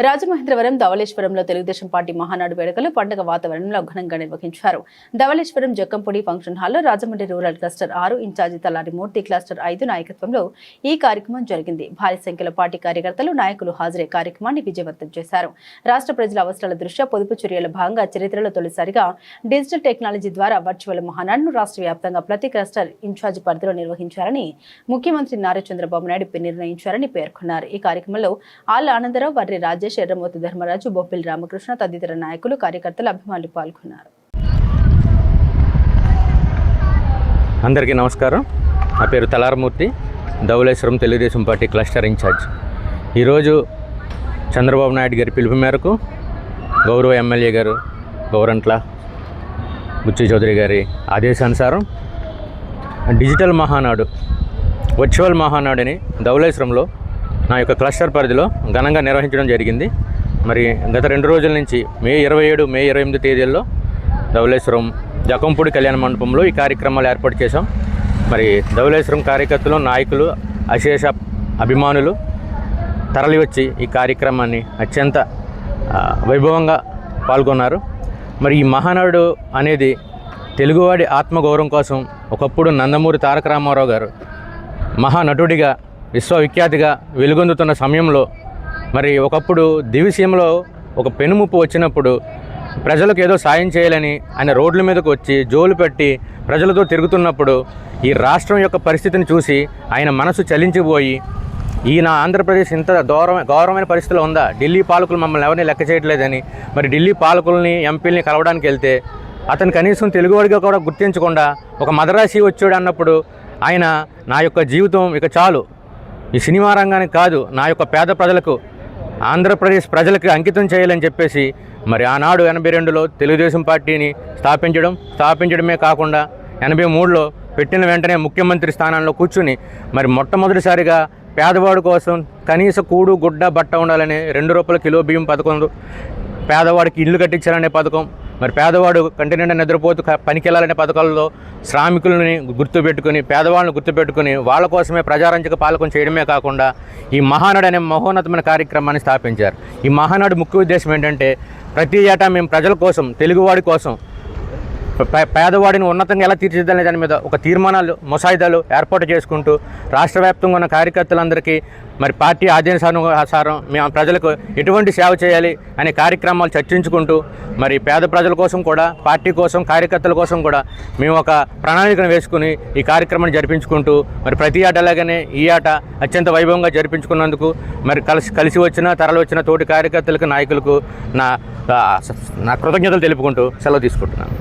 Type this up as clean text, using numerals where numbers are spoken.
Rajamahendravaram ధవళేశ్వరంలో Telugu Desam party Mahanadu వేడుకలు పండుగ వాతావరణంలో ఘనంగా నిర్వహించారు. ధవళేశ్వరం జక్కంపూడి ఫంక్షన్ హాల్లో రాజమండ్రి రూరల్ క్లస్టర్ 6 ఇన్ఛార్జి తలారి మూర్తి క్లస్టర్ 5 నాయకత్వంలో ఈ కార్యక్రమం జరిగింది. భారీ సంఖ్యలో పార్టీ కార్యకర్తలు, నాయకులు హాజరై కార్యక్రమాన్ని విజయవంతం చేశారు. రాష్ట్ర ప్రజల అవసరాల దృష్ట్యా పొదుపు చర్యల భాగంగా చరిత్రలో తొలిసారిగా డిజిటల్ టెక్నాలజీ ద్వారా వర్చువల్ మహానాడును రాష్ట్ర వ్యాప్తంగా ప్రతి క్లస్టర్ ఇన్ఛార్జి పరిధిలో నిర్వహించాలని ముఖ్యమంత్రి నారా చంద్రబాబు నాయుడు నిర్ణయించారని పేర్కొన్నారు. ఈ కార్యక్రమంలో ఆళ్ల ఆనందరావు, వర్రి రాజేష్, ఎర్రమోతి ధర్మరాజు, బొప్పిలి రామకృష్ణ తదితర నాయకులు, కార్యకర్తలు, అభిమానులు పాల్గొన్నారు. అందరికీ నమస్కారం. నా పేరు Talaramurthy, Dhavaleswaram Telugu Desam party cluster in charge. ఈరోజు చంద్రబాబు నాయుడు గారి పిలుపు మేరకు గౌరవ ఎమ్మెల్యే గారు గౌరంట్ల బుచ్చి చౌదరి గారి ఆదేశానుసారం డిజిటల్ మహానాడు, వర్చువల్ మహానాడుని ధవళేశ్వరంలో నా యొక్క క్లస్టర్ పరిధిలో ఘనంగా నిర్వహించడం జరిగింది. మరి గత 2 రోజుల నుంచి మే 27, మే 28 తేదీల్లో ధవళేశ్వరం జక్కంపూడి కళ్యాణ మండపంలో ఈ కార్యక్రమాలు ఏర్పాటు చేశాం. మరి ధవళేశ్వరం కార్యకర్తలు, నాయకులు, అశేష అభిమానులు తరలివచ్చి ఈ కార్యక్రమాన్ని అత్యంత వైభవంగా పాల్గొన్నారు. మరి ఈ మహానాడు అనేది తెలుగువాడి ఆత్మగౌరవం కోసం ఒకప్పుడు నందమూరి తారక రామారావు గారు మహానటుడిగా విశ్వవిఖ్యాతిగా వెలుగొందుతున్న సమయంలో, మరి ఒకప్పుడు దివిసీమలో ఒక పెనుముప్పు వచ్చినప్పుడు ప్రజలకు ఏదో సాయం చేయాలని ఆయన రోడ్ల మీదకు వచ్చి జోలు పెట్టి ప్రజలతో తిరుగుతున్నప్పుడు ఈ రాష్ట్రం యొక్క పరిస్థితిని చూసి ఆయన మనసు చలించిపోయి, ఈయన ఆంధ్రప్రదేశ్ ఇంత గౌరవమైన పరిస్థితిలో ఉందా, ఢిల్లీ పాలకులు మమ్మల్ని ఎవరిని లెక్క చేయట్లేదని మరి ఢిల్లీ పాలకుల్ని, ఎంపీలని కలవడానికి వెళ్తే అతను కనీసం తెలుగువాడిగా కూడా గుర్తించకుండా ఒక మదరాసి వచ్చాడు అన్నప్పుడు ఆయన నా యొక్క జీవితం ఇక చాలు, ఈ సినిమా రంగానికి కాదు, నా యొక్క పేద ప్రజలకు, ఆంధ్రప్రదేశ్ ప్రజలకు అంకితం చేయాలని చెప్పేసి మరి ఆనాడు 82లో తెలుగుదేశం పార్టీని స్థాపించడమే కాకుండా 83లో పెట్టిన వెంటనే ముఖ్యమంత్రి స్థానంలో కూర్చుని మరి మొట్టమొదటిసారిగా పేదవాడి కోసం కనీస కూడు, గుడ్డ, బట్ట ఉండాలనే ₹2 కిలో బియ్యం పథకం, పేదవాడికి ఇల్లు కట్టించాలనే పథకం, మరి పేదవాడు కంటి నిండా నిద్రపోతూ పనికి వెళ్ళాలనే పథకాల్లో శ్రామికులని గుర్తుపెట్టుకుని, పేదవాళ్ళని గుర్తుపెట్టుకుని వాళ్ళ కోసమే ప్రజారంజక పాలకం చేయడమే కాకుండా ఈ మహానాడు అనే మహోన్నతమైన కార్యక్రమాన్ని స్థాపించారు. ఈ మహానాడు ముఖ్య ఉద్దేశం ఏంటంటే ప్రతి ఏటా మేము ప్రజల కోసం, తెలుగువాడి కోసం, పేదవాడిని ఉన్నతంగా ఎలా తీర్చిదిద్దాలనే దాని మీద ఒక తీర్మానాలు, ముసాయిదాలు ఏర్పాటు చేసుకుంటూ రాష్ట్ర వ్యాప్తంగా ఉన్న కార్యకర్తలందరికీ మరి పార్టీ ఆదేశానుసారం మేము ప్రజలకు ఎటువంటి సేవ చేయాలి అనే కార్యక్రమాలు చర్చించుకుంటూ మరి పేద ప్రజల కోసం కూడా, పార్టీ కోసం, కార్యకర్తల కోసం కూడా మేము ఒక ప్రణాళికను వేసుకుని ఈ కార్యక్రమాన్ని జరిపించుకుంటూ మరి ప్రతి ఆటలాగానే ఈ ఆట అత్యంత వైభవంగా జరిపించుకున్నందుకు మరి కలిసి తరలి వచ్చిన తోటి కార్యకర్తలకు, నాయకులకు నా కృతజ్ఞతలు తెలుపుకుంటూ సెలవు తీసుకుంటున్నాను.